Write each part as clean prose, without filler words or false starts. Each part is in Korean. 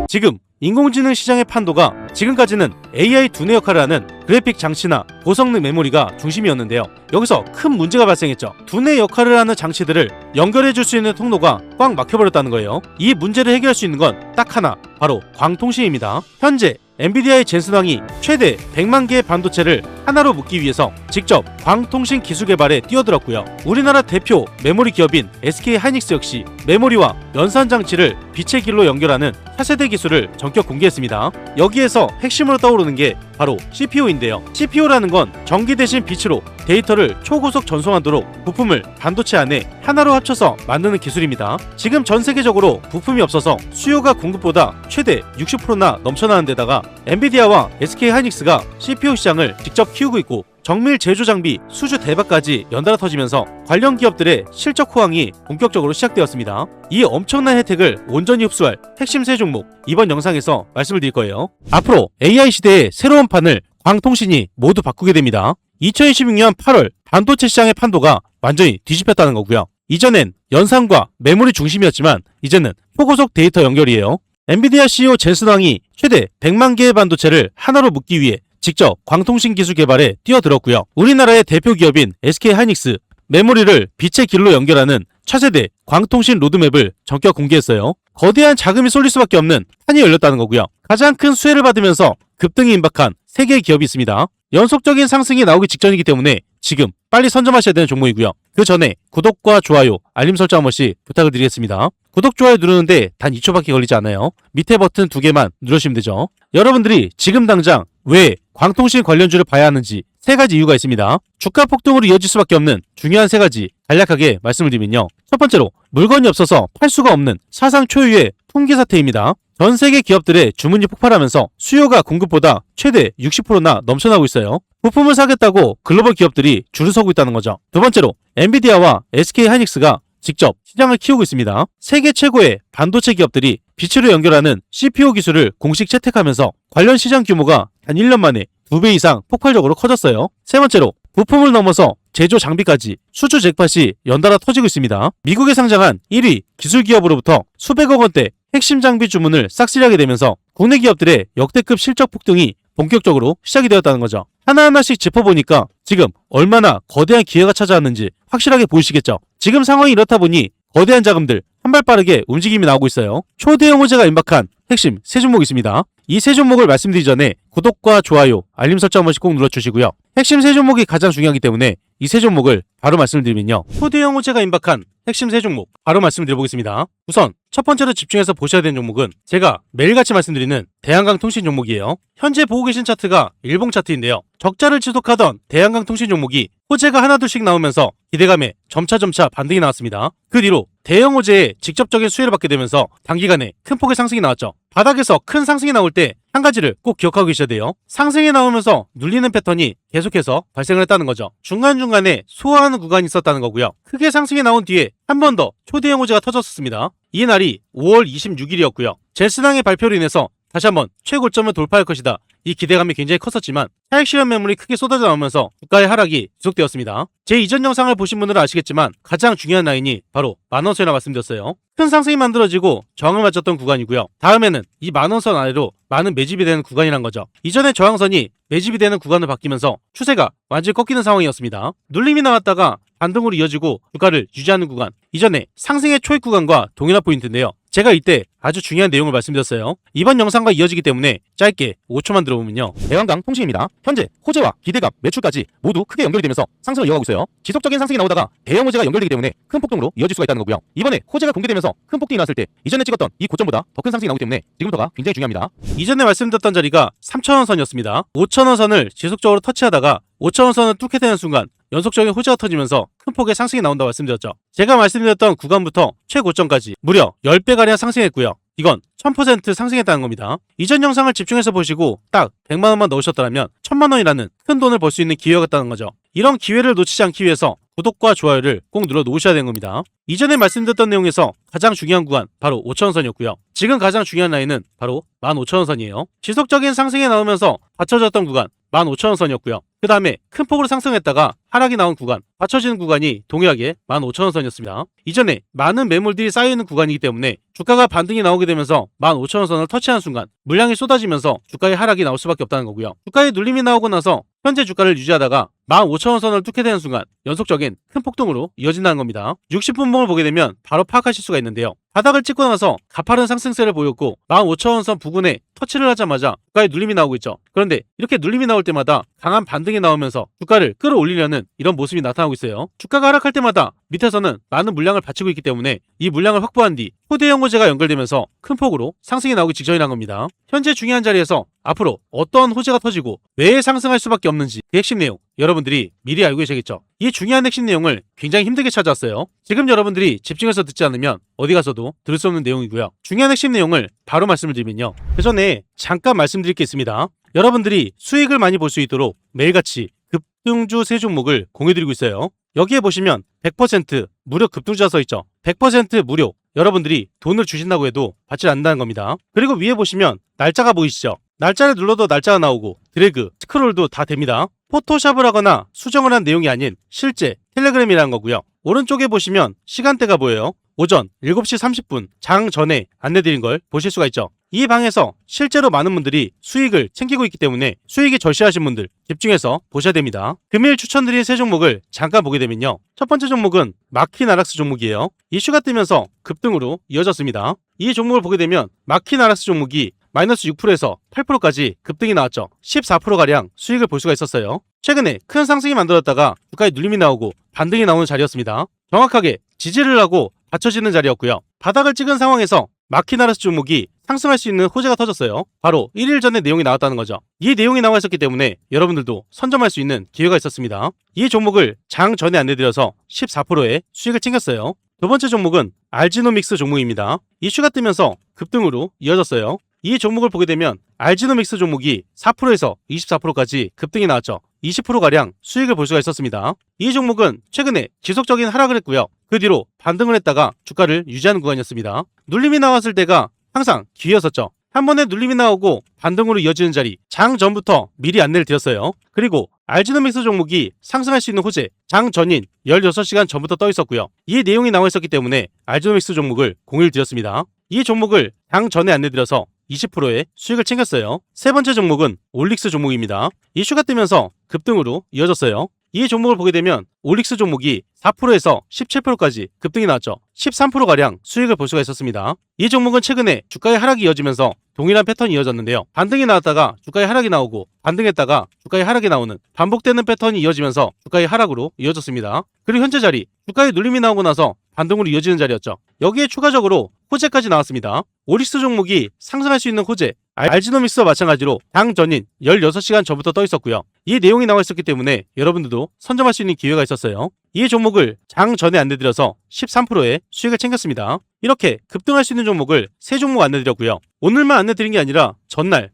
지금 인공지능 시장의 판도가 지금까지는 AI 두뇌 역할을 하는 그래픽 장치나 고성능 메모리가 중심이었는데요. 여기서 큰 문제가 발생했죠. 두뇌 역할을 하는 장치들을 연결해줄 수 있는 통로가 꽉 막혀버렸다는 거예요. 이 문제를 해결할 수 있는 건 딱 하나, 바로 광통신입니다. 현재 엔비디아의 젠슨왕이 최대 100만 개의 반도체를 하나로 묶기 위해서 직접 광통신 기술 개발에 뛰어들었고요. 우리나라 대표 메모리 기업인 SK하이닉스 역시 메모리와 연산 장치를 빛의 길로 연결하는 차세대 기술을 전격 공개했습니다. 여기에서 핵심으로 떠오르는 게 바로 CPU인데요. CPU라는 건 전기 대신 빛으로 데이터를 초고속 전송하도록 부품을 반도체 안에 하나로 합쳐서 만드는 기술입니다. 지금 전 세계적으로 부품이 없어서 수요가 공급보다 최대 60%나 넘쳐나는 데다가 엔비디아와 SK하이닉스가 CPU 시장을 직접 키우고 있고 정밀 제조 장비 수주 대박까지 연달아 터지면서 관련 기업들의 실적 호황이 본격적으로 시작되었습니다. 이 엄청난 혜택을 온전히 흡수할 핵심 세 종목 이번 영상에서 말씀을 드릴 거예요. 앞으로 AI 시대의 새로운 판을 광통신이 모두 바꾸게 됩니다. 2026년 8월 반도체 시장의 판도가 완전히 뒤집혔다는 거고요. 이전엔 연산과 메모리 중심이었지만 이제는 초고속 데이터 연결이에요. 엔비디아 CEO 젠슨왕이 최대 100만 개의 반도체를 하나로 묶기 위해 직접 광통신 기술 개발에 뛰어들었고요. 우리나라의 대표 기업인 SK하이닉스 메모리를 빛의 길로 연결하는 차세대 광통신 로드맵을 전격 공개했어요. 거대한 자금이 쏠릴 수밖에 없는 판이 열렸다는 거고요. 가장 큰 수혜를 받으면서 급등이 임박한 3개의 기업이 있습니다. 연속적인 상승이 나오기 직전이기 때문에 지금 빨리 선점하셔야 되는 종목이고요. 그 전에 구독과 좋아요, 알림 설정 한 번씩 부탁을 드리겠습니다. 구독, 좋아요 누르는데 단 2초밖에 걸리지 않아요. 밑에 버튼 2개만 누르시면 되죠. 여러분들이 지금 당장 왜 광통신 관련주를 봐야 하는지 3가지 이유가 있습니다. 주가 폭등으로 이어질 수밖에 없는 중요한 3가지 간략하게 말씀을 드리면요. 첫 번째로 물건이 없어서 팔 수가 없는 사상 초유의 품귀 사태입니다. 전 세계 기업들의 주문이 폭발하면서 수요가 공급보다 최대 60%나 넘쳐나고 있어요. 부품을 사겠다고 글로벌 기업들이 줄을 서고 있다는 거죠. 두 번째로 엔비디아와 SK하이닉스가 직접 시장을 키우고 있습니다. 세계 최고의 반도체 기업들이 빛으로 연결하는 CPU 기술을 공식 채택하면서 관련 시장 규모가 단 1년 만에 2배 이상 폭발적으로 커졌어요. 세 번째로 부품을 넘어서 제조 장비까지 수주 잭팟이 연달아 터지고 있습니다. 미국에 상장한 1위 기술 기업으로부터 수백억 원대 핵심 장비 주문을 싹쓸이하게 되면서 국내 기업들의 역대급 실적 폭등이 본격적으로 시작이 되었다는 거죠. 하나하나씩 짚어보니까 지금 얼마나 거대한 기회가 찾아왔는지 확실하게 보이시겠죠. 지금 상황이 이렇다 보니 거대한 자금들 한 발 빠르게 움직임이 나오고 있어요. 초대형 호재가 임박한 핵심 3종목이 있습니다. 이 3종목을 말씀드리기 전에 구독과 좋아요, 알림 설정 한 번씩 꼭 눌러주시고요. 핵심 3종목이 가장 중요하기 때문에 이 3종목을 바로 말씀드리면요. 초대형 호재가 임박한 핵심 3종목 바로 말씀드려보겠습니다. 우선 첫 번째로 집중해서 보셔야 되는 종목은 제가 매일같이 말씀드리는 대한강통신 종목이에요. 현재 보고 계신 차트가 일봉 차트인데요. 적자를 지속하던 대한강통신 종목이 호재가 하나둘씩 나오면서 기대감에 점차 반등이 나왔습니다. 그 뒤로 대형 호재에 직접적인 수혜를 받게 되면서 단기간에 큰 폭의 상승이 나왔죠. 바닥에서 큰 상승이 나올 때 한 가지를 꼭 기억하고 계셔야 돼요. 상승이 나오면서 눌리는 패턴이 계속해서 발생을 했다는 거죠. 중간중간에 소화하는 구간이 있었다는 거고요. 크게 상승이 나온 뒤에 한 번 더 초대형 호재가 터졌습니다. 이 날이 5월 26일이었고요. 젠슨왕의 발표로 인해서 다시 한번 최고점을 돌파할 것이다. 이 기대감이 굉장히 컸었지만 차익 실현 매물이 크게 쏟아져 나오면서 주가의 하락이 지속되었습니다. 제 이전 영상을 보신 분들은 아시겠지만 가장 중요한 라인이 바로 만원선이라 말씀드렸어요. 큰 상승이 만들어지고 저항을 맞췄던 구간이고요. 다음에는 이 만원선 아래로 많은 매집이 되는 구간이란 거죠. 이전에 저항선이 매집이 되는 구간으로 바뀌면서 추세가 완전히 꺾이는 상황이었습니다. 눌림이 나왔다가 반등으로 이어지고 주가를 유지하는 구간, 이전에 상승의 초입 구간과 동일한 포인트인데요. 제가 이때 아주 중요한 내용을 말씀드렸어요. 이번 영상과 이어지기 때문에 짧게 5초만 들어보면요. 대한강 통신입니다. 현재 호재와 기대감, 매출까지 모두 크게 연결이 되면서 상승을 이어가고 있어요. 지속적인 상승이 나오다가 대형 호재가 연결되기 때문에 큰 폭등으로 이어질 수가 있다는 거고요. 이번에 호재가 공개되면서 큰 폭등이 나왔을 때 이전에 찍었던 이 고점보다 더 큰 상승이 나오기 때문에 지금부터가 굉장히 중요합니다. 이전에 말씀드렸던 자리가 3,000원 선이었습니다. 5,000원 선을 지속적으로 터치하다가 5,000원 선을 뚫게 되는 순간 연속적인 호재가 터지면서 큰 폭의 상승이 나온다고 말씀드렸죠. 제가 말씀드렸던 구간부터 최고점까지 무려 10배가량 상승했고요. 이건 1000% 상승했다는 겁니다. 이전 영상을 집중해서 보시고 딱 100만원만 넣으셨더라면 1000만원이라는 큰 돈을 벌 수 있는 기회였다는 거죠. 이런 기회를 놓치지 않기 위해서 구독과 좋아요를 꼭 눌러 놓으셔야 되는 겁니다. 이전에 말씀드렸던 내용에서 가장 중요한 구간 바로 5,000원선이었고요. 지금 가장 중요한 라인은 바로 15,000원선이에요. 지속적인 상승이 나오면서 받쳐졌던 구간 15,000원선이었고요. 그 다음에 큰 폭으로 상승했다가 하락이 나온 구간, 받쳐지는 구간이 동일하게 15,000원선이었습니다. 이전에 많은 매물들이 쌓여있는 구간이기 때문에 주가가 반등이 나오게 되면서 15,000원선을 터치하는 순간 물량이 쏟아지면서 주가의 하락이 나올 수밖에 없다는 거고요. 주가의 눌림이 나오고 나서 현재 주가를 유지하다가 15,000원선을 뚫게 되는 순간 연속적인 큰 폭등으로 이어진다는 겁니다. 60분봉을 보게 되면 바로 파악하실 수가 있는데요. 바닥을 찍고 나서 가파른 상승세를 보였고 15,000원선 부근에 터치를 하자마자 주가에 눌림이 나오고 있죠. 그런데 이렇게 눌림이 나올 때마다 강한 반등이 나오면서 주가를 끌어올리려는 이런 모습이 나타나고 있어요. 주가가 하락할 때마다 밑에서는 많은 물량을 받치고 있기 때문에 이 물량을 확보한 뒤 초대형 호재가 연결되면서 큰 폭으로 상승이 나오기 직전이란 겁니다. 현재 중요한 자리에서 앞으로 어떤 호재가 터지고 왜 상승할 수밖에 없는지 그 핵심 내용 여러분들이 미리 알고 계셔야겠죠. 이 중요한 핵심 내용을 굉장히 힘들게 찾아왔어요. 지금 여러분들이 집중해서 듣지 않으면 어디 가서도 들을 수 없는 내용이고요. 중요한 핵심 내용을 바로 말씀을 드리면요. 그 전에 잠깐 말씀드릴 게 있습니다. 여러분들이 수익을 많이 볼 수 있도록 매일같이 급등주 세 종목을 공유드리고 있어요. 여기에 보시면 100% 무료 급등주가 써있죠. 100% 무료. 여러분들이 돈을 주신다고 해도 받지 않는다는 겁니다. 그리고 위에 보시면 날짜가 보이시죠? 날짜를 눌러도 날짜가 나오고 드래그, 스크롤도 다 됩니다. 포토샵을 하거나 수정을 한 내용이 아닌 실제 텔레그램이라는 거고요. 오른쪽에 보시면 시간대가 보여요. 오전 7시 30분 장 전에 안내드린 걸 보실 수가 있죠. 이 방에서 실제로 많은 분들이 수익을 챙기고 있기 때문에 수익이 절실하신 분들 집중해서 보셔야 됩니다. 금일 추천드린 세 종목을 잠깐 보게 되면요. 첫 번째 종목은 마키나락스 종목이에요. 이슈가 뜨면서 급등으로 이어졌습니다. 이 종목을 보게 되면 마키나락스 종목이 마이너스 6%에서 8%까지 급등이 나왔죠. 14%가량 수익을 볼 수가 있었어요. 최근에 큰 상승이 만들었다가 주가에 눌림이 나오고 반등이 나오는 자리였습니다. 정확하게 지지를 하고 받쳐지는 자리였고요. 바닥을 찍은 상황에서 마키나락스 종목이 상승할 수 있는 호재가 터졌어요. 바로 1일 전에 내용이 나왔다는 거죠. 이 내용이 나와 있었기 때문에 여러분들도 선점할 수 있는 기회가 있었습니다. 이 종목을 장 전에 안내드려서 14%의 수익을 챙겼어요. 두 번째 종목은 알지노믹스 종목입니다. 이슈가 뜨면서 급등으로 이어졌어요. 이 종목을 보게 되면 알지노믹스 종목이 4%에서 24%까지 급등이 나왔죠. 20%가량 수익을 볼 수가 있었습니다. 이 종목은 최근에 지속적인 하락을 했고요. 그 뒤로 반등을 했다가 주가를 유지하는 구간이었습니다. 눌림이 나왔을 때가 항상 기회였었죠. 한 번에 눌림이 나오고 반등으로 이어지는 자리 장 전부터 미리 안내를 드렸어요. 그리고 알지노믹스 종목이 상승할 수 있는 호재 장 전인 16시간 전부터 떠 있었고요. 이 내용이 나와 있었기 때문에 알지노믹스 종목을 공유를 드렸습니다. 이 종목을 장 전에 안내드려서 20%의 수익을 챙겼어요. 세 번째 종목은 올릭스 종목입니다. 이슈가 뜨면서 급등으로 이어졌어요. 이 종목을 보게 되면 올릭스 종목이 4%에서 17%까지 급등이 나왔죠. 13%가량 수익을 볼 수가 있었습니다. 이 종목은 최근에 주가의 하락이 이어지면서 동일한 패턴이 이어졌는데요. 반등이 나왔다가 주가의 하락이 나오고 반등했다가 주가의 하락이 나오는 반복되는 패턴이 이어지면서 주가의 하락으로 이어졌습니다. 그리고 현재 자리 주가의 눌림이 나오고 나서 반등으로 이어지는 자리였죠. 여기에 추가적으로 호재까지 나왔습니다. 올릭스 종목이 상승할 수 있는 호재 알지노믹스와 마찬가지로 장 전인 16시간 전부터 떠 있었고요. 이 내용이 나와 있었기 때문에 여러분들도 선점할 수 있는 기회가 있었어요. 이 종목을 장 전에 안내드려서 13%의 수익을 챙겼습니다. 이렇게 급등할 수 있는 종목을 세 종목 안내드렸고요. 오늘만 안내드린 게 아니라 전날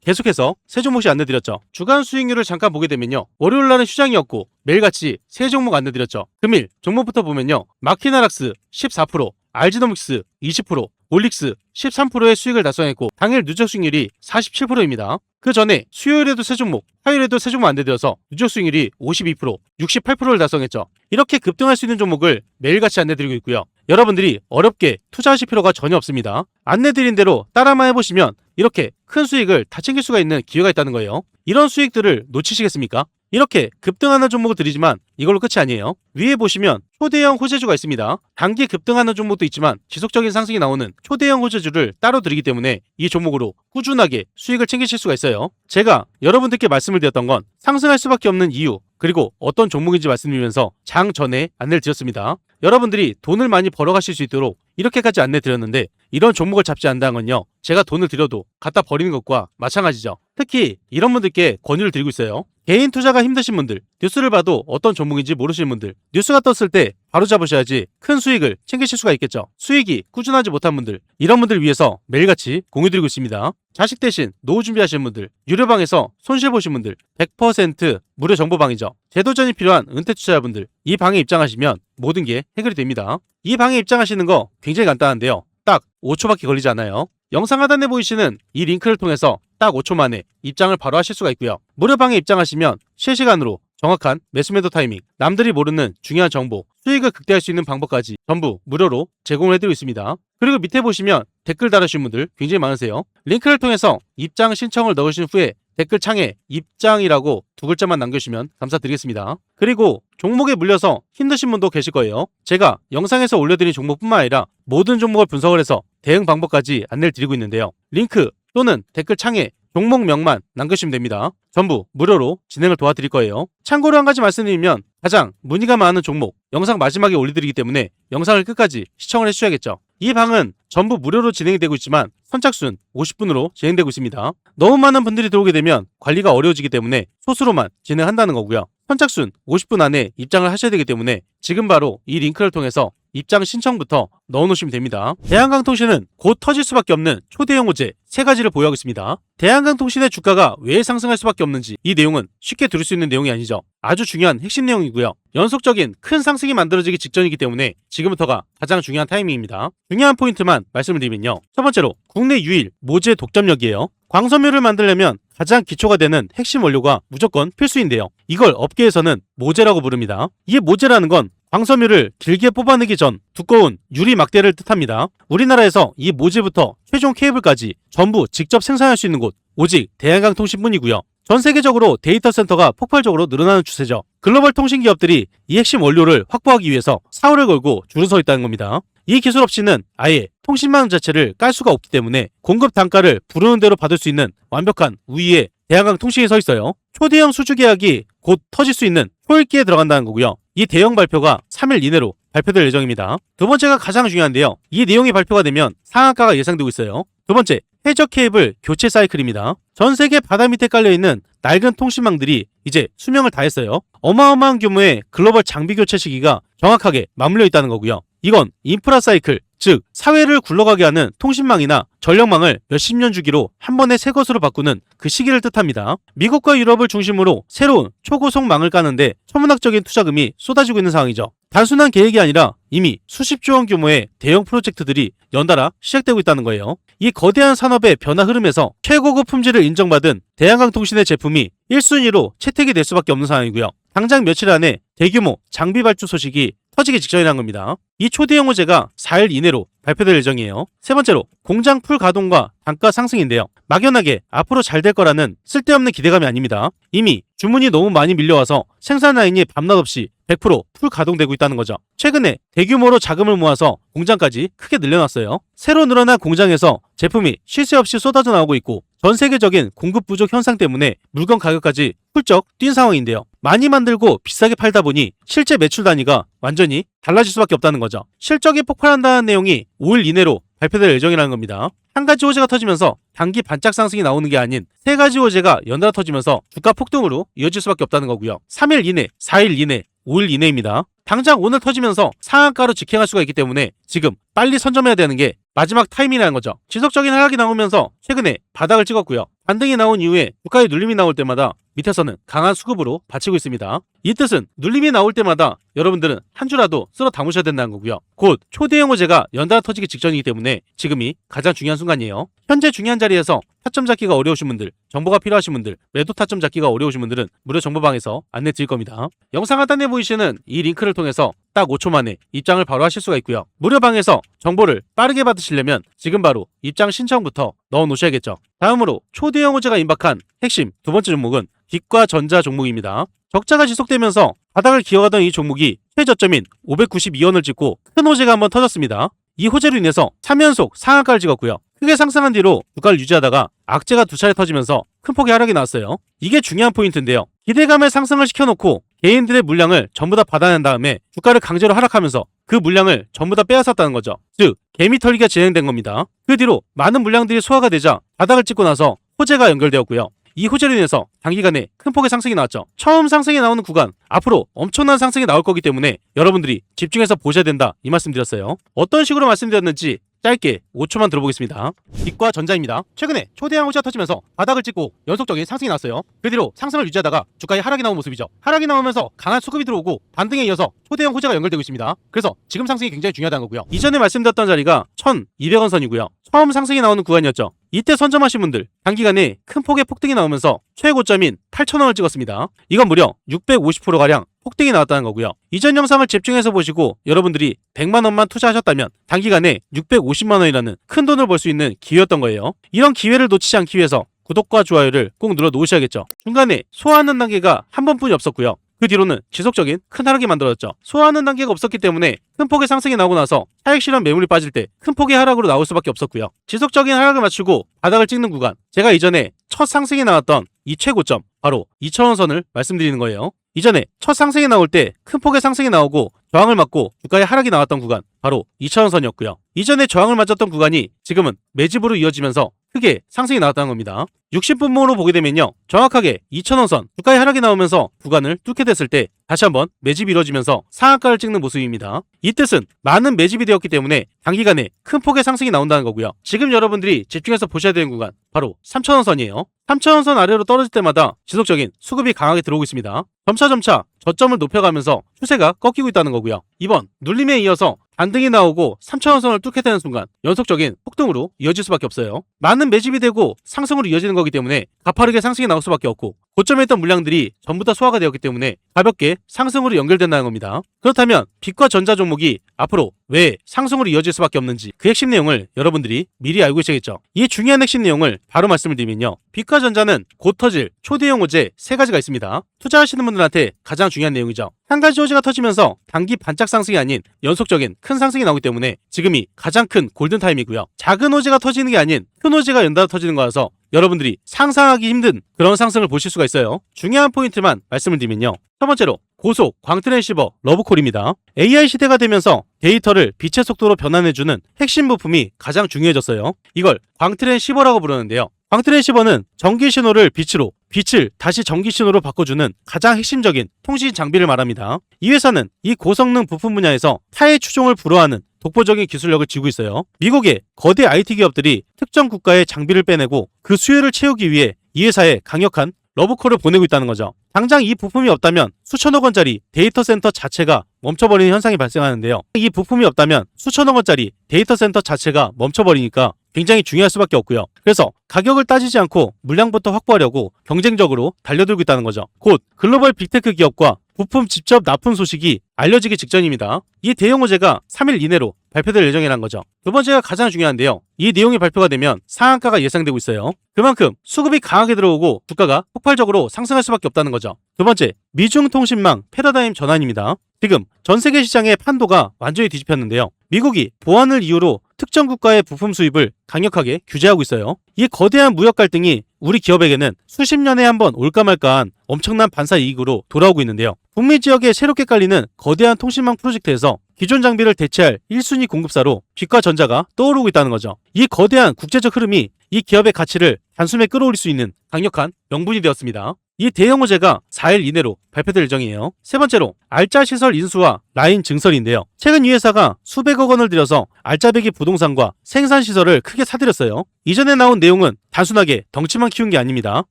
계속해서 세 종목씩 안내드렸죠. 주간 수익률을 잠깐 보게 되면요. 월요일날은 휴장이었고 매일같이 세 종목 안내드렸죠. 금일 종목부터 보면요. 마키나락스 14%, 알지노믹스 20%, 올릭스 13%의 수익을 달성했고 당일 누적 수익률이 47%입니다. 그 전에 수요일에도 세 종목, 화요일에도 세 종목 안내드려서 누적 수익률이 52%, 68%를 달성했죠. 이렇게 급등할 수 있는 종목을 매일같이 안내드리고 있고요. 여러분들이 어렵게 투자하실 필요가 전혀 없습니다. 안내드린 대로 따라만 해보시면 이렇게 큰 수익을 다 챙길 수가 있는 기회가 있다는 거예요. 이런 수익들을 놓치시겠습니까? 이렇게 급등하는 종목을 드리지만 이걸로 끝이 아니에요. 위에 보시면 초대형 호재주가 있습니다. 단기 급등하는 종목도 있지만 지속적인 상승이 나오는 초대형 호재주를 따로 드리기 때문에 이 종목으로 꾸준하게 수익을 챙기실 수가 있어요. 제가 여러분들께 말씀을 드렸던 건 상승할 수밖에 없는 이유 그리고 어떤 종목인지 말씀드리면서 장 전에 안내를 드렸습니다. 여러분들이 돈을 많이 벌어가실 수 있도록 이렇게까지 안내 드렸는데 이런 종목을 잡지 않는다는 건요. 제가 돈을 들여도 갖다 버리는 것과 마찬가지죠. 특히 이런 분들께 권유를 드리고 있어요. 개인 투자가 힘드신 분들, 뉴스를 봐도 어떤 종목인지 모르시는 분들, 뉴스가 떴을 때 바로 잡으셔야지 큰 수익을 챙기실 수가 있겠죠. 수익이 꾸준하지 못한 분들, 이런 분들 위해서 매일같이 공유드리고 있습니다. 자식 대신 노후 준비하시는 분들, 유료방에서 손실 보신 분들, 100% 무료 정보방이죠. 재도전이 필요한 은퇴 투자자분들, 이 방에 입장하시면 모든 게 해결이 됩니다. 이 방에 입장하시는 거 굉장히 간단한데요. 딱 5초밖에 걸리지 않아요. 영상 하단에 보이시는 이 링크를 통해서 딱 5초 만에 입장을 바로 하실 수가 있고요. 무료방에 입장하시면 실시간으로 정확한 매수매도 타이밍, 남들이 모르는 중요한 정보, 수익을 극대화할 수 있는 방법까지 전부 무료로 제공을 해드리고 있습니다. 그리고 밑에 보시면 댓글 달으신 분들 굉장히 많으세요. 링크를 통해서 입장 신청을 넣으신 후에 댓글 창에 입장이라고 2글자만 남겨주시면 감사드리겠습니다. 그리고 종목에 물려서 힘드신 분도 계실 거예요. 제가 영상에서 올려드린 종목뿐만 아니라 모든 종목을 분석을 해서 대응 방법까지 안내를 드리고 있는데요. 링크 또는 댓글 창에 종목명만 남겨주시면 됩니다. 전부 무료로 진행을 도와드릴 거예요. 참고로 한 가지 말씀드리면 가장 문의가 많은 종목 영상 마지막에 올려드리기 때문에 영상을 끝까지 시청을 해주셔야겠죠. 이 방은 전부 무료로 진행이 되고 있지만 선착순 50분으로 진행되고 있습니다. 너무 많은 분들이 들어오게 되면 관리가 어려워지기 때문에 소수로만 진행한다는 거고요. 선착순 50분 안에 입장을 하셔야 되기 때문에 지금 바로 이 링크를 통해서 입장 신청부터 넣어놓으시면 됩니다. 대한강통신은 곧 터질 수밖에 없는 초대형 호재 3가지를 보유하고 있습니다. 대한강통신의 주가가 왜 상승할 수밖에 없는지 이 내용은 쉽게 들을 수 있는 내용이 아니죠. 아주 중요한 핵심 내용이고요. 연속적인 큰 상승이 만들어지기 직전이기 때문에 지금부터가 가장 중요한 타이밍입니다. 중요한 포인트만 말씀을 드리면요. 첫 번째로 국내 유일 모재 독점력이에요. 광섬유를 만들려면 가장 기초가 되는 핵심 원료가 무조건 필수인데요. 이걸 업계에서는 모재라고 부릅니다. 이 모재라는 건 광섬유를 길게 뽑아내기 전 두꺼운 유리 막대를 뜻합니다. 우리나라에서 이 모재부터 최종 케이블까지 전부 직접 생산할 수 있는 곳 오직 대한강통신뿐이고요. 전 세계적으로 데이터 센터가 폭발적으로 늘어나는 추세죠. 글로벌 통신 기업들이 이 핵심 원료를 확보하기 위해서 사활을 걸고 줄을 서 있다는 겁니다. 이 기술 없이는 아예 통신망 자체를 깔 수가 없기 때문에 공급 단가를 부르는 대로 받을 수 있는 완벽한 우위에 대한강통신이 서 있어요. 초대형 수주 계약이 곧 터질 수 있는 초읽기에 들어간다는 거고요. 이 대형 발표가 3일 이내로 발표될 예정입니다. 두 번째가 가장 중요한데요. 이 내용이 발표가 되면 상한가가 예상되고 있어요. 두 번째, 해저 케이블 교체 사이클입니다. 전 세계 바다 밑에 깔려있는 낡은 통신망들이 이제 수명을 다했어요. 어마어마한 규모의 글로벌 장비 교체 시기가 정확하게 맞물려 있다는 거고요. 이건 인프라 사이클, 즉 사회를 굴러가게 하는 통신망이나 전력망을 몇십 년 주기로 한 번에 새 것으로 바꾸는 그 시기를 뜻합니다. 미국과 유럽을 중심으로 새로운 초고속망을 까는데 천문학적인 투자금이 쏟아지고 있는 상황이죠. 단순한 계획이 아니라 이미 수십조 원 규모의 대형 프로젝트들이 연달아 시작되고 있다는 거예요. 이 거대한 산업의 변화 흐름에서 최고급 품질을 인정받은 대한강통신의 제품이 1순위로 채택이 될 수밖에 없는 상황이고요. 당장 며칠 안에 대규모 장비 발주 소식이 터지기 직전이라는 겁니다. 이 초대형 호재가 4일 이내로 발표될 예정이에요. 세 번째로 공장 풀 가동과 단가 상승인데요. 막연하게 앞으로 잘 될 거라는 쓸데없는 기대감이 아닙니다. 이미 주문이 너무 많이 밀려와서 생산 라인이 밤낮 없이 100%풀 가동되고 있다는 거죠. 최근에 대규모로 자금을 모아서 공장까지 크게 늘려놨어요. 새로 늘어난 공장에서 제품이 쉴 새 없이 쏟아져 나오고 있고 전 세계적인 공급 부족 현상 때문에 물건 가격까지 훌쩍 뛴 상황인데요. 많이 만들고 비싸게 팔다 보니 실제 매출 단위가 완전히 달라질 수밖에 없다는 거죠. 실적이 폭발한다는 내용이 5일 이내로 발표될 예정이라는 겁니다. 한 가지 호재가 터지면서 단기 반짝 상승이 나오는 게 아닌 3가지 호재가 연달아 터지면서 주가 폭등으로 이어질 수밖에 없다는 거고요. 3일 이내, 4일 이내, 5일 이내입니다. 당장 오늘 터지면서 상한가로 직행할 수가 있기 때문에 지금 빨리 선점해야 되는 게 마지막 타이밍이라는 거죠. 지속적인 하락이 나오면서 최근에 바닥을 찍었고요. 반등이 나온 이후에 주가에 눌림이 나올 때마다 밑에서는 강한 수급으로 받치고 있습니다. 이 뜻은 눌림이 나올 때마다 여러분들은 한 주라도 쓸어 담으셔야 된다는 거고요. 곧 초대형 호재가 연달아 터지기 직전이기 때문에 지금이 가장 중요한 순간이에요. 현재 중요한 자리에서 타점 잡기가 어려우신 분들, 정보가 필요하신 분들, 매도 타점 잡기가 어려우신 분들은 무료 정보방에서 안내 드릴 겁니다. 영상 하단에 보이시는 이 링크를 통해서 딱 5초 만에 입장을 바로 하실 수가 있고요. 무료방에서 정보를 빠르게 받으시려면 지금 바로 입장 신청부터 넣어 놓으셔야겠죠. 다음으로 초대형 호재가 임박한 핵심 두 번째 종목은 빛과 전자 종목입니다. 적자가 지속되면서 바닥을 기어가던 이 종목이 최저점인 592원을 찍고 큰 호재가 한번 터졌습니다. 이 호재로 인해서 3연속 상한가를 찍었고요. 크게 상승한 뒤로 주가를 유지하다가 악재가 2차례 터지면서 큰 폭의 하락이 나왔어요. 이게 중요한 포인트인데요. 기대감에 상승을 시켜놓고 개인들의 물량을 전부 다 받아낸 다음에 주가를 강제로 하락하면서 그 물량을 전부 다 빼앗았다는 거죠. 즉 개미 털기가 진행된 겁니다. 그 뒤로 많은 물량들이 소화가 되자 바닥을 찍고 나서 호재가 연결되었고요. 이 호재로 인해서 단기간에 큰 폭의 상승이 나왔죠. 처음 상승이 나오는 구간, 앞으로 엄청난 상승이 나올 거기 때문에 여러분들이 집중해서 보셔야 된다 이 말씀 드렸어요. 어떤 식으로 말씀드렸는지 짧게 5초만 들어보겠습니다. 빛과 전자입니다. 최근에 초대형 호재가 터지면서 바닥을 찍고 연속적인 상승이 나왔어요. 그 뒤로 상승을 유지하다가 주가에 하락이 나온 모습이죠. 하락이 나오면서 강한 수급이 들어오고 반등에 이어서 초대형 호재가 연결되고 있습니다. 그래서 지금 상승이 굉장히 중요하다는 거고요. 이전에 말씀드렸던 자리가 1,200원 선이고요. 처음 상승이 나오는 구간이었죠. 이때 선점하신 분들 단기간에 큰 폭의 폭등이 나오면서 최고점인 8,000원을 찍었습니다. 이건 무려 650%가량 폭등이 나왔다는 거고요. 이전 영상을 집중해서 보시고 여러분들이 100만원만 투자하셨다면 단기간에 650만원이라는 큰 돈을 벌 수 있는 기회였던 거예요. 이런 기회를 놓치지 않기 위해서 구독과 좋아요를 꼭 눌러 놓으셔야겠죠. 중간에 소화하는 단계가 한 번뿐이 없었고요. 그 뒤로는 지속적인 큰 하락이 만들어졌죠. 소화하는 단계가 없었기 때문에 큰 폭의 상승이 나오고 나서 차익 실현 매물이 빠질 때 큰 폭의 하락으로 나올 수밖에 없었고요. 지속적인 하락을 맞추고 바닥을 찍는 구간, 제가 이전에 첫 상승이 나왔던 이 최고점, 바로 2,000원 선을 말씀드리는 거예요. 이전에 첫 상승이 나올 때 큰 폭의 상승이 나오고 저항을 맞고 주가의 하락이 나왔던 구간, 바로 2,000원 선이었고요. 이전에 저항을 맞았던 구간이 지금은 매집으로 이어지면서 크게 상승이 나왔다는 겁니다. 60분봉으로 보게 되면요, 정확하게 2,000원 선, 주가의 하락이 나오면서 구간을 뚫게 됐을 때 다시 한번 매집이 이루어지면서 상한가를 찍는 모습입니다. 이 뜻은 많은 매집이 되었기 때문에 단기간에 큰 폭의 상승이 나온다는 거고요. 지금 여러분들이 집중해서 보셔야 되는 구간, 바로 3,000원 선이에요. 3,000원 선 아래로 떨어질 때마다 지속적인 수급이 강하게 들어오고 있습니다. 점차 저점을 높여가면서 추세가 꺾이고 있다는 거고요. 이번 눌림에 이어서 반등이 나오고 3,000원 선을 뚫게 되는 순간 연속적인 폭등으로 이어질 수밖에 없어요. 많은 매집이 되고 상승으로 이어지는 거기 때문에 가파르게 상승이 나올 수밖에 없고, 고점에 있던 물량들이 전부 다 소화가 되었기 때문에 가볍게 상승으로 연결된다는 겁니다. 그렇다면 빛과 전자 종목이 앞으로 왜 상승으로 이어질 수밖에 없는지, 그 핵심 내용을 여러분들이 미리 알고 있어야겠죠. 이 중요한 핵심 내용을 바로 말씀을 드리면요, 빛과 전자는 곧 터질 초대형 호재 3가지가 있습니다. 투자하시는 분들한테 가장 중요한 내용이죠. 한 가지 호재가 터지면서 단기 반짝 상승이 아닌 연속적인 큰 상승이 나오기 때문에 지금이 가장 큰 골든타임이고요. 작은 호재가 터지는 게 아닌 큰 호재가 연달아 터지는 거라서 여러분들이 상상하기 힘든 그런 상승을 보실 수가 있어요. 중요한 포인트만 말씀을 드리면요, 첫 번째로 고속 광트랜시버 러브콜입니다. AI 시대가 되면서 데이터를 빛의 속도로 변환해주는 핵심 부품이 가장 중요해졌어요. 이걸 광트랜시버라고 부르는데요, 광트랜시버는 전기 신호를 빛으로, 빛을 다시 전기 신호로 바꿔주는 가장 핵심적인 통신 장비를 말합니다. 이 회사는 이 고성능 부품 분야에서 타의 추종을 불허하는 독보적인 기술력을 지고 있어요. 미국의 거대 IT 기업들이 특정 국가의 장비를 빼내고 그 수요를 채우기 위해 이 회사에 강력한 러브콜을 보내고 있다는 거죠. 당장 이 부품이 없다면 수천억 원짜리 데이터 센터 자체가 멈춰버리는 현상이 발생하는데요. 이 부품이 없다면 수천억 원짜리 데이터 센터 자체가 멈춰버리니까 굉장히 중요할 수밖에 없고요. 그래서 가격을 따지지 않고 물량부터 확보하려고 경쟁적으로 달려들고 있다는 거죠. 곧 글로벌 빅테크 기업과 부품 직접 납품 소식이 알려지기 직전입니다. 이 대형 호재가 3일 이내로 발표될 예정이라는 거죠. 두 번째가 가장 중요한데요, 이 내용이 발표가 되면 상한가가 예상되고 있어요. 그만큼 수급이 강하게 들어오고 주가가 폭발적으로 상승할 수밖에 없다는 거죠. 두 번째, 미중통신망 패러다임 전환입니다. 지금 전 세계 시장의 판도가 완전히 뒤집혔는데요. 미국이 보안을 이유로 특정 국가의 부품 수입을 강력하게 규제하고 있어요. 이 거대한 무역 갈등이 우리 기업에게는 수십 년에 한 번 올까 말까한 엄청난 반사 이익으로 돌아오고 있는데요. 북미 지역에 새롭게 깔리는 거대한 통신망 프로젝트에서 기존 장비를 대체할 1순위 공급사로 빛과 전자가 떠오르고 있다는 거죠. 이 거대한 국제적 흐름이 이 기업의 가치를 단숨에 끌어올릴 수 있는 강력한 명분이 되었습니다. 이 대형 호재가 4일 이내로 발표될 예정이에요. 세 번째로 알짜 시설 인수와 라인 증설인데요. 최근 이 회사가 수백억 원을 들여서 알짜배기 부동산과 생산 시설을 크게 사들였어요. 이전에 나온 내용은 단순하게 덩치만 키운 게 아닙니다.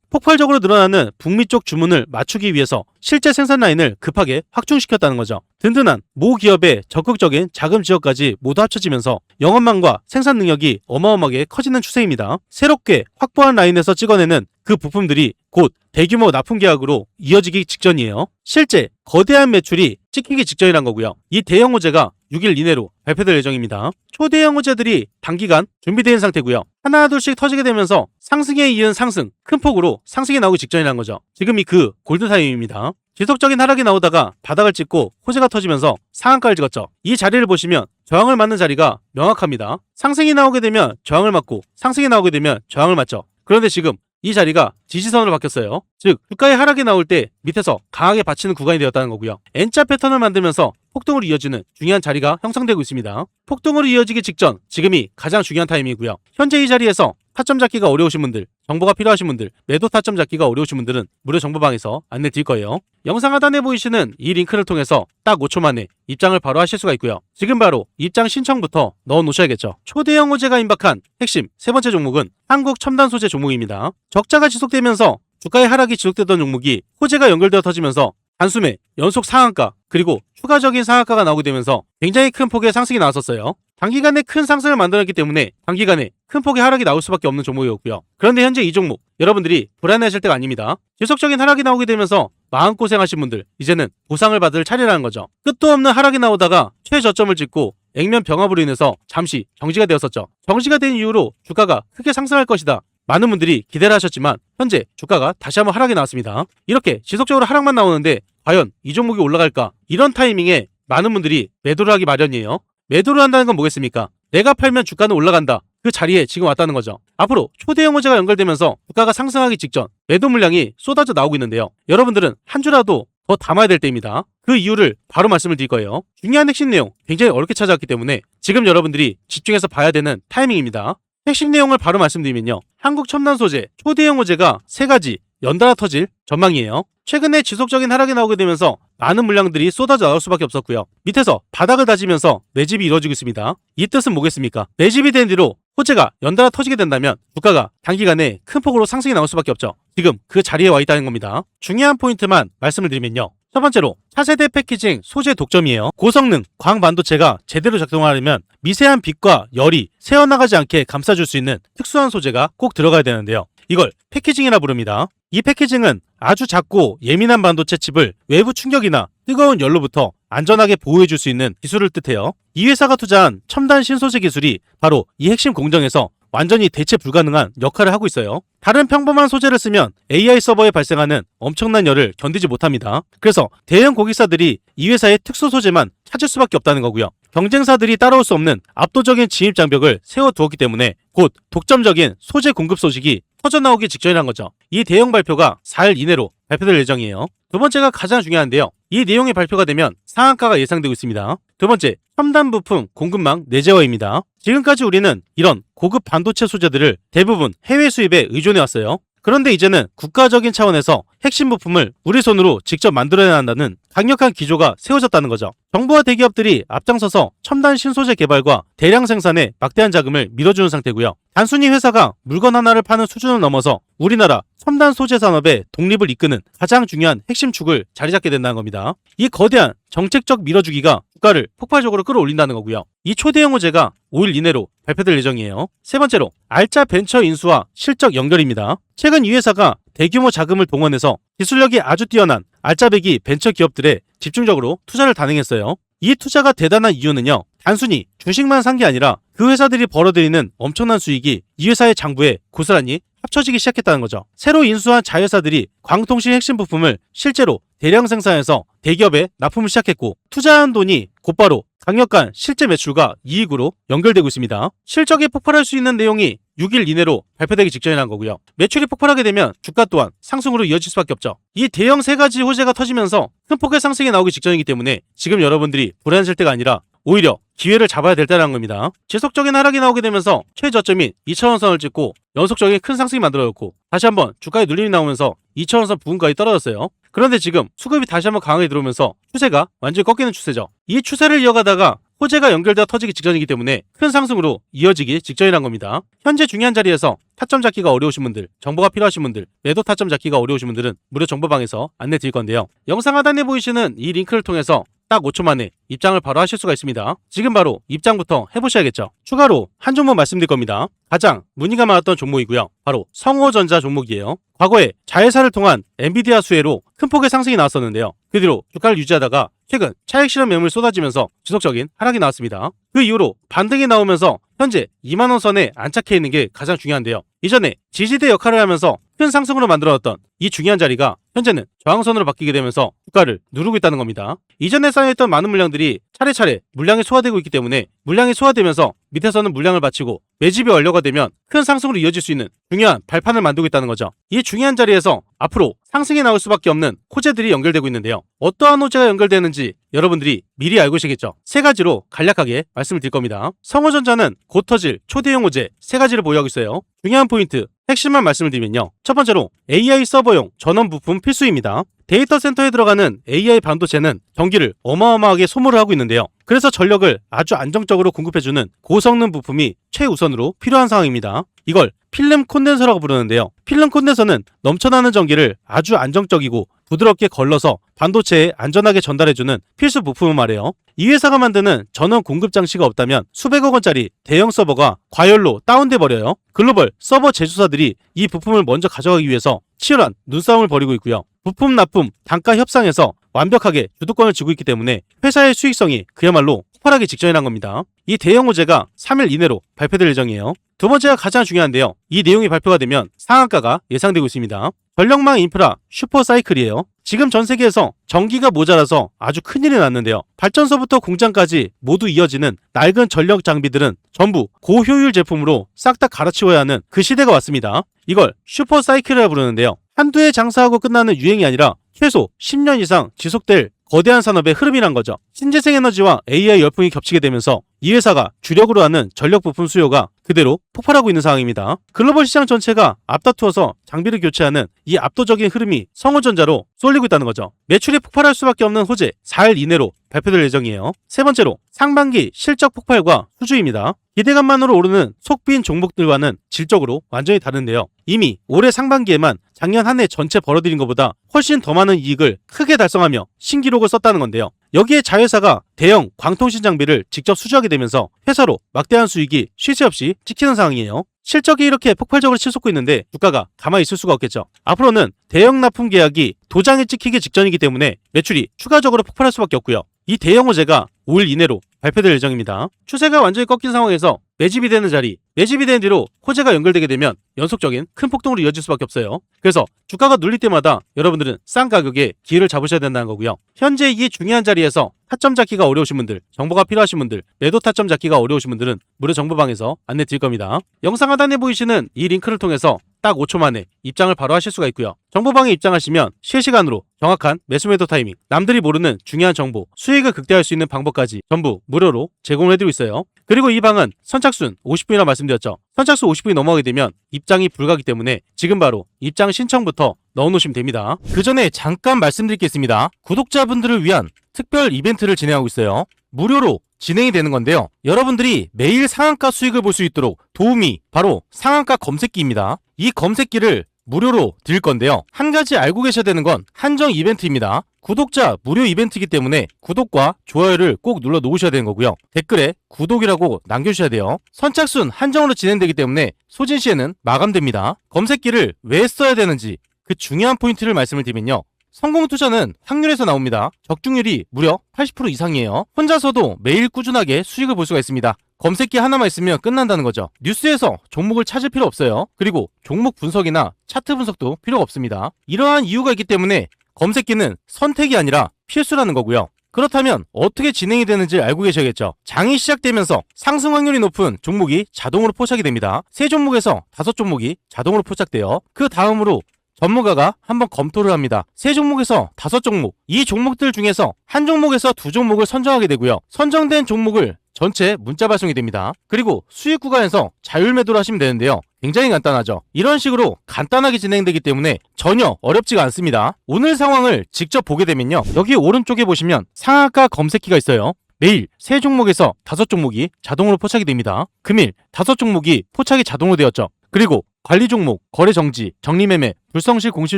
폭발적으로 늘어나는 북미 쪽 주문을 맞추기 위해서 실제 생산 라인을 급하게 확충시켰다는 거죠. 든든한 모 기업의 적극적인 자금 지원까지 모두 합쳐지면서 영업망과 생산 능력이 어마어마하게 커지는 추세입니다. 새롭게 확보한 라인에서 찍어내는 그 부품들이 곧 대규모 납품 계약으로 이어지기 직전이에요. 실제 거대한 매출이 찍히기 직전이란 거고요. 이 대형 호재가 6일 이내로 발표될 예정입니다. 초대형 호재들이 단기간 준비된 상태고요. 하나 둘씩 터지게 되면서 상승에 이은 상승, 큰 폭으로 상승이 나오기 직전이란 거죠. 지금이 그 골든타임입니다. 지속적인 하락이 나오다가 바닥을 찍고 호재가 터지면서 상한가를 찍었죠. 이 자리를 보시면 저항을 맞는 자리가 명확합니다. 상승이 나오게 되면 저항을 맞고 상승이 나오게 되면 저항을 맞죠. 그런데 지금 이 자리가 지지선으로 바뀌었어요. 즉 주가의 하락이 나올 때 밑에서 강하게 받치는 구간이 되었다는 거고요. N자 패턴을 만들면서 폭등으로 이어지는 중요한 자리가 형성되고 있습니다. 폭등으로 이어지기 직전, 지금이 가장 중요한 타이밍이고요. 현재 이 자리에서 타점 잡기가 어려우신 분들, 정보가 필요하신 분들, 매도 타점 잡기가 어려우신 분들은 무료 정보방에서 안내 드릴 거예요. 영상 하단에 보이시는 이 링크를 통해서 딱 5초 만에 입장을 바로 하실 수가 있고요. 지금 바로 입장 신청부터 넣어 놓으셔야겠죠. 초대형 호재가 임박한 핵심 세 번째 종목은 한국 첨단 소재 종목입니다. 적자가 지속되면서 주가의 하락이 지속되던 종목이 호재가 연결되어 터지면서 단숨에 연속 상한가 그리고 추가적인 상한가가 나오게 되면서 굉장히 큰 폭의 상승이 나왔었어요. 단기간에 큰 상승을 만들었기 때문에 단기간에 큰 폭의 하락이 나올 수밖에 없는 종목이었고요. 그런데 현재 이 종목 여러분들이 불안해하실 때가 아닙니다. 지속적인 하락이 나오게 되면서 마음고생하신 분들 이제는 보상을 받을 차례라는 거죠. 끝도 없는 하락이 나오다가 최저점을 찍고 액면 병합으로 인해서 잠시 정지가 되었었죠. 정지가 된 이후로 주가가 크게 상승할 것이다. 많은 분들이 기대를 하셨지만 현재 주가가 다시 한번 하락이 나왔습니다. 이렇게 지속적으로 하락만 나오는데 과연 이 종목이 올라갈까? 이런 타이밍에 많은 분들이 매도를 하기 마련이에요. 매도를 한다는 건 뭐겠습니까? 내가 팔면 주가는 올라간다. 그 자리에 지금 왔다는 거죠. 앞으로 초대형 호재가 연결되면서 주가가 상승하기 직전 매도 물량이 쏟아져 나오고 있는데요. 여러분들은 한 주라도 더 담아야 될 때입니다. 그 이유를 바로 말씀을 드릴 거예요. 중요한 핵심 내용 굉장히 어렵게 찾아왔기 때문에 지금 여러분들이 집중해서 봐야 되는 타이밍입니다. 핵심 내용을 바로 말씀드리면요. 한국 첨단 소재 초대형 호재가 세 가지 연달아 터질 전망이에요. 최근에 지속적인 하락이 나오게 되면서 많은 물량들이 쏟아져 나올 수밖에 없었고요. 밑에서 바닥을 다지면서 매집이 이루어지고 있습니다. 이 뜻은 뭐겠습니까? 매집이 된 뒤로 호재가 연달아 터지게 된다면 주가가 단기간에 큰 폭으로 상승이 나올 수밖에 없죠. 지금 그 자리에 와 있다는 겁니다. 중요한 포인트만 말씀을 드리면요. 첫 번째로 차세대 패키징 소재 독점이에요. 고성능 광반도체가 제대로 작동하려면 미세한 빛과 열이 새어나가지 않게 감싸줄 수 있는 특수한 소재가 꼭 들어가야 되는데요. 이걸 패키징이라 부릅니다. 이 패키징은 아주 작고 예민한 반도체 칩을 외부 충격이나 뜨거운 열로부터 안전하게 보호해줄 수 있는 기술을 뜻해요. 이 회사가 투자한 첨단 신소재 기술이 바로 이 핵심 공정에서 완전히 대체 불가능한 역할을 하고 있어요. 다른 평범한 소재를 쓰면 AI 서버에 발생하는 엄청난 열을 견디지 못합니다. 그래서 대형 고객사들이 이 회사의 특수 소재만 찾을 수밖에 없다는 거고요. 경쟁사들이 따라올 수 없는 압도적인 진입 장벽을 세워두었기 때문에 곧 독점적인 소재 공급 소식이 터져나오기 직전이란 거죠. 이 대형 발표가 4일 이내로 발표될 예정이에요. 두 번째가 가장 중요한데요. 이 내용이 발표가 되면 상한가가 예상되고 있습니다. 두 번째, 첨단 부품 공급망 내재화입니다. 지금까지 우리는 이런 고급 반도체 소재들을 대부분 해외 수입에 의존해왔어요. 그런데 이제는 국가적인 차원에서 핵심 부품을 우리 손으로 직접 만들어내야 한다는 강력한 기조가 세워졌다는 거죠. 정부와 대기업들이 앞장서서 첨단 신소재 개발과 대량 생산에 막대한 자금을 밀어주는 상태고요. 단순히 회사가 물건 하나를 파는 수준을 넘어서 우리나라 첨단 소재 산업의 독립을 이끄는 가장 중요한 핵심 축을 자리 잡게 된다는 겁니다. 이 거대한 정책적 밀어주기가 주가를 폭발적으로 끌어올린다는 거고요. 이 초대형 호재가 5일 이내로 발표될 예정이에요. 세 번째로 알짜 벤처 인수와 실적 연결입니다. 최근 이 회사가 대규모 자금을 동원해서 기술력이 아주 뛰어난 알짜배기 벤처 기업들에 집중적으로 투자를 단행했어요. 이 투자가 대단한 이유는요. 단순히 주식만 산 게 아니라 그 회사들이 벌어들이는 엄청난 수익이 이 회사의 장부에 고스란히 합쳐지기 시작했다는 거죠. 새로 인수한 자회사들이 광통신 핵심 부품을 실제로 대량 생산해서 대기업에 납품을 시작했고 투자한 돈이 곧바로 강력한 실제 매출과 이익으로 연결되고 있습니다. 실적이 폭발할 수 있는 내용이 6일 이내로 발표되기 직전이라는 거고요. 매출이 폭발하게 되면 주가 또한 상승으로 이어질 수밖에 없죠. 이 대형 세 가지 호재가 터지면서 큰 폭의 상승이 나오기 직전이기 때문에 지금 여러분들이 불안해질 때가 아니라 오히려 기회를 잡아야 될 때라는 겁니다. 지속적인 하락이 나오게 되면서 최저점인 2,000원선을 찍고 연속적인 큰 상승이 만들어졌고 다시 한번 주가에 눌림이 나오면서 2,000원선 부근까지 떨어졌어요. 그런데 지금 수급이 다시 한번 강하게 들어오면서 추세가 완전히 꺾이는 추세죠. 이 추세를 이어가다가 호재가 연결되어 터지기 직전이기 때문에 큰 상승으로 이어지기 직전이란 겁니다. 현재 중요한 자리에서 타점 잡기가 어려우신 분들, 정보가 필요하신 분들, 매도 타점 잡기가 어려우신 분들은 무료 정보방에서 안내 드릴 건데요. 영상 하단에 보이시는 이 링크를 통해서 딱 5초 만에 입장을 바로 하실 수가 있습니다. 지금 바로 입장부터 해보셔야겠죠. 추가로 한 종목 말씀드릴 겁니다. 가장 문의가 많았던 종목이고요. 바로 성호전자 종목이에요. 과거에 자회사를 통한 엔비디아 수혜로 큰 폭의 상승이 나왔었는데요. 그 뒤로 주가를 유지하다가 최근 차익 실현 매물이 쏟아지면서 지속적인 하락이 나왔습니다. 그 이후로 반등이 나오면서 현재 2만원 선에 안착해 있는 게 가장 중요한데요. 이전에 지지대 역할을 하면서 큰 상승으로 만들어졌던 이 중요한 자리가 현재는 저항선으로 바뀌게 되면서 주가를 누르고 있다는 겁니다. 이전에 쌓여있던 많은 물량들이 차례차례 물량이 소화되고 있기 때문에 물량이 소화되면서 밑에서는 물량을 받치고 매집이 완료가 되면 큰 상승으로 이어질 수 있는 중요한 발판을 만들고 있다는 거죠. 이 중요한 자리에서 앞으로 상승이 나올 수밖에 없는 호재들이 연결되고 있는데요. 어떠한 호재가 연결되는지 여러분들이 미리 알고 계시겠죠. 세 가지로 간략하게 말씀을 드릴 겁니다. 성호전자는 곧 터질 초대형 호재 세 가지를 보유하고 있어요. 중요한 포인트 핵심만 말씀을 드리면요. 첫 번째로 AI 서버용 전원 부품 필수입니다. 데이터 센터에 들어가는 AI 반도체는 전기를 어마어마하게 소모를 하고 있는데요. 그래서 전력을 아주 안정적으로 공급해주는 고성능 부품이 최우선으로 필요한 상황입니다. 이걸 필름 콘덴서라고 부르는데요. 필름 콘덴서는 넘쳐나는 전기를 아주 안정적이고 부드럽게 걸러서 반도체에 안전하게 전달해주는 필수 부품을 말해요. 이 회사가 만드는 전원 공급 장치가 없다면 수백억 원짜리 대형 서버가 과열로 다운돼 버려요. 글로벌 서버 제조사들이 이 부품을 먼저 가져가기 위해서 치열한 눈싸움을 벌이고 있고요. 부품 납품 단가 협상에서 완벽하게 주도권을 쥐고 있기 때문에 회사의 수익성이 그야말로 폭발하기 직전이란 겁니다. 이 대형 호재가 3일 이내로 발표될 예정이에요. 두 번째가 가장 중요한데요. 이 내용이 발표가 되면 상한가가 예상되고 있습니다. 전력망 인프라 슈퍼사이클이에요. 지금 전 세계에서 전기가 모자라서 아주 큰일이 났는데요. 발전소부터 공장까지 모두 이어지는 낡은 전력 장비들은 전부 고효율 제품으로 싹 다 갈아치워야 하는 그 시대가 왔습니다. 이걸 슈퍼사이클이라고 부르는데요. 한두 해 장사하고 끝나는 유행이 아니라 최소 10년 이상 지속될 거대한 산업의 흐름이란 거죠. 신재생 에너지와 AI 열풍이 겹치게 되면서 이 회사가 주력으로 하는 전력 부품 수요가 그대로 폭발하고 있는 상황입니다. 글로벌 시장 전체가 앞다투어서 장비를 교체하는 이 압도적인 흐름이 성호전자로 쏠리고 있다는 거죠. 매출이 폭발할 수밖에 없는 호재 4일 이내로 발표될 예정이에요. 세 번째로 상반기 실적 폭발과 수주입니다. 기대감만으로 오르는 속빈 종목들과는 질적으로 완전히 다른데요. 이미 올해 상반기에만 작년 한 해 전체 벌어들인 것보다 훨씬 더 많은 이익을 크게 달성하며 신기록을 썼다는 건데요. 여기에 자회사가 대형 광통신 장비를 직접 수주하게 되면서 회사로 막대한 수익이 쉴 새 없이 찍히는 상황이에요. 실적이 이렇게 폭발적으로 치솟고 있는데 주가가 가만히 있을 수가 없겠죠. 앞으로는 대형 납품 계약이 도장에 찍히기 직전이기 때문에 매출이 추가적으로 폭발할 수밖에 없고요. 이 대형 호재가 5일 이내로 발표될 예정입니다. 추세가 완전히 꺾인 상황에서 매집이 되는 자리, 매집이 된 뒤로 호재가 연결되게 되면 연속적인 큰 폭등으로 이어질 수밖에 없어요. 그래서 주가가 눌릴 때마다 여러분들은 싼 가격에 기회를 잡으셔야 된다는 거고요. 현재 이 중요한 자리에서 타점 잡기가 어려우신 분들, 정보가 필요하신 분들, 매도 타점 잡기가 어려우신 분들은 무료 정보방에서 안내 드릴 겁니다. 영상 하단에 보이시는 이 링크를 통해서 딱 5초 만에 입장을 바로 하실 수가 있고요. 정보방에 입장하시면 실시간으로 정확한 매수 매도 타이밍, 남들이 모르는 중요한 정보, 수익을 극대화할 수 있는 방법까지 전부 무료로 제공을 해드리고 있어요. 그리고 이 방은 선착순 50분이라 말씀드렸죠. 선착순 50분이 넘어가게 되면 입장이 불가하기 때문에 지금 바로 입장 신청부터 넣어놓으시면 됩니다. 그 전에 잠깐 말씀드릴 게 있습니다. 구독자분들을 위한 특별 이벤트를 진행하고 있어요. 무료로 진행이 되는 건데요. 여러분들이 매일 상한가 수익을 볼 수 있도록 도움이 바로 상한가 검색기입니다. 이 검색기를 무료로 드릴 건데요. 한 가지 알고 계셔야 되는 건 한정 이벤트입니다. 구독자 무료 이벤트이기 때문에 구독과 좋아요를 꼭 눌러 놓으셔야 되는 거고요. 댓글에 구독이라고 남겨주셔야 돼요. 선착순 한정으로 진행되기 때문에 소진 시에는 마감됩니다. 검색기를 왜 써야 되는지 그 중요한 포인트를 말씀을 드리면요. 성공 투자는 확률에서 나옵니다. 적중률이 무려 80% 이상이에요. 혼자서도 매일 꾸준하게 수익을 볼 수가 있습니다. 검색기 하나만 있으면 끝난다는 거죠. 뉴스에서 종목을 찾을 필요 없어요. 그리고 종목 분석이나 차트 분석도 필요가 없습니다. 이러한 이유가 있기 때문에 검색기는 선택이 아니라 필수라는 거고요. 그렇다면 어떻게 진행이 되는지 알고 계셔야겠죠. 장이 시작되면서 상승 확률이 높은 종목이 자동으로 포착이 됩니다. 3종목에서 5종목이 자동으로 포착돼요. 그 다음으로 전문가가 한번 검토를 합니다. 3종목에서 5종목, 이 종목들 중에서 한 종목에서 2종목을 선정하게 되고요. 선정된 종목을 전체 문자 발송이 됩니다. 그리고 수익 구간에서 자율 매도를 하시면 되는데요. 굉장히 간단하죠. 이런 식으로 간단하게 진행되기 때문에 전혀 어렵지가 않습니다. 오늘 상황을 직접 보게 되면요. 여기 오른쪽에 보시면 상한가 검색기가 있어요. 매일 3종목에서 5종목이 자동으로 포착이 됩니다. 금일 5종목이 포착이 자동으로 되었죠. 그리고 관리 종목, 거래 정지, 정리 매매, 불성실 공시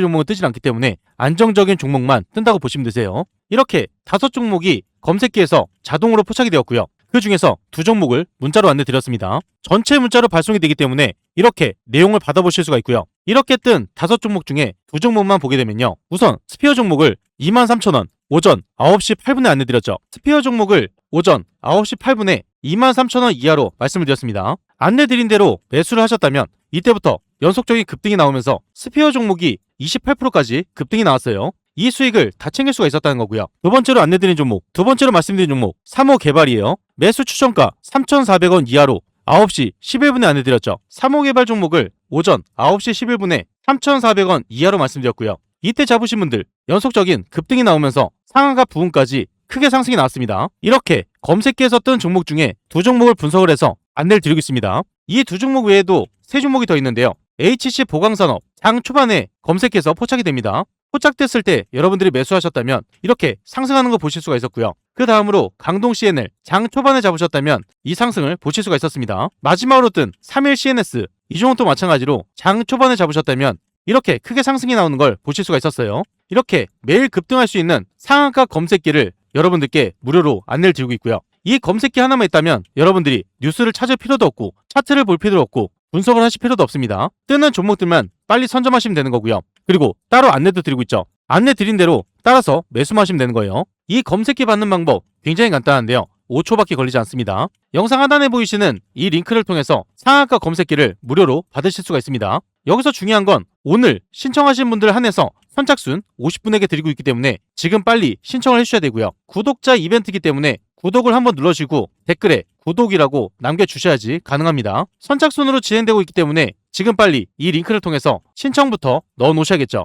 종목은 뜨지 않기 때문에 안정적인 종목만 뜬다고 보시면 되세요. 이렇게 5종목이 검색기에서 자동으로 포착이 되었고요. 그 중에서 2종목을 문자로 안내 드렸습니다. 전체 문자로 발송이 되기 때문에 이렇게 내용을 받아보실 수가 있고요. 이렇게 뜬 5종목 중에 2종목만 보게 되면요. 우선 스피어 종목을 23,000원 오전 9시 8분에 안내 드렸죠. 스피어 종목을 오전 9시 8분에 23,000원 이하로 말씀을 드렸습니다. 안내 드린 대로 매수를 하셨다면 이때부터 연속적인 급등이 나오면서 스피어 종목이 28%까지 급등이 나왔어요. 이 수익을 다 챙길 수가 있었다는 거고요. 두 번째로 안내드린 종목, 두 번째로 말씀드린 종목 3호 개발이에요. 매수 추천가 3,400원 이하로 9시 11분에 안내드렸죠. 3호 개발 종목을 오전 9시 11분에 3,400원 이하로 말씀드렸고요. 이때 잡으신 분들 연속적인 급등이 나오면서 상한가 부분까지 크게 상승이 나왔습니다. 이렇게 검색기에서 뜬 종목 중에 두 종목을 분석을 해서 안내를 드리고 있습니다. 이 두 종목 외에도 세 종목이 더 있는데요. HC 보강산업 장 초반에 검색해서 포착이 됩니다. 포착됐을 때 여러분들이 매수하셨다면 이렇게 상승하는 거 보실 수가 있었고요. 그 다음으로 강동 CNL 장 초반에 잡으셨다면 이 상승을 보실 수가 있었습니다. 마지막으로 뜬 3일 CNS 이 종목도 마찬가지로 장 초반에 잡으셨다면 이렇게 크게 상승이 나오는 걸 보실 수가 있었어요. 이렇게 매일 급등할 수 있는 상한가 검색기를 여러분들께 무료로 안내를 드리고 있고요. 이 검색기 하나만 있다면 여러분들이 뉴스를 찾을 필요도 없고 차트를 볼 필요도 없고 분석을 하실 필요도 없습니다. 뜨는 종목들만 빨리 선점하시면 되는 거고요. 그리고 따로 안내도 드리고 있죠. 안내 드린 대로 따라서 매수만 하시면 되는 거예요. 이 검색기 받는 방법 굉장히 간단한데요. 5초밖에 걸리지 않습니다. 영상 하단에 보이시는 이 링크를 통해서 상한가 검색기를 무료로 받으실 수가 있습니다. 여기서 중요한 건 오늘 신청하신 분들 한해서 선착순 50분에게 드리고 있기 때문에 지금 빨리 신청을 해주셔야 되고요. 구독자 이벤트이기 때문에 구독을 한번 눌러주시고 댓글에 구독이라고 남겨주셔야지 가능합니다. 선착순으로 진행되고 있기 때문에 지금 빨리 이 링크를 통해서 신청부터 넣어 놓으셔야겠죠.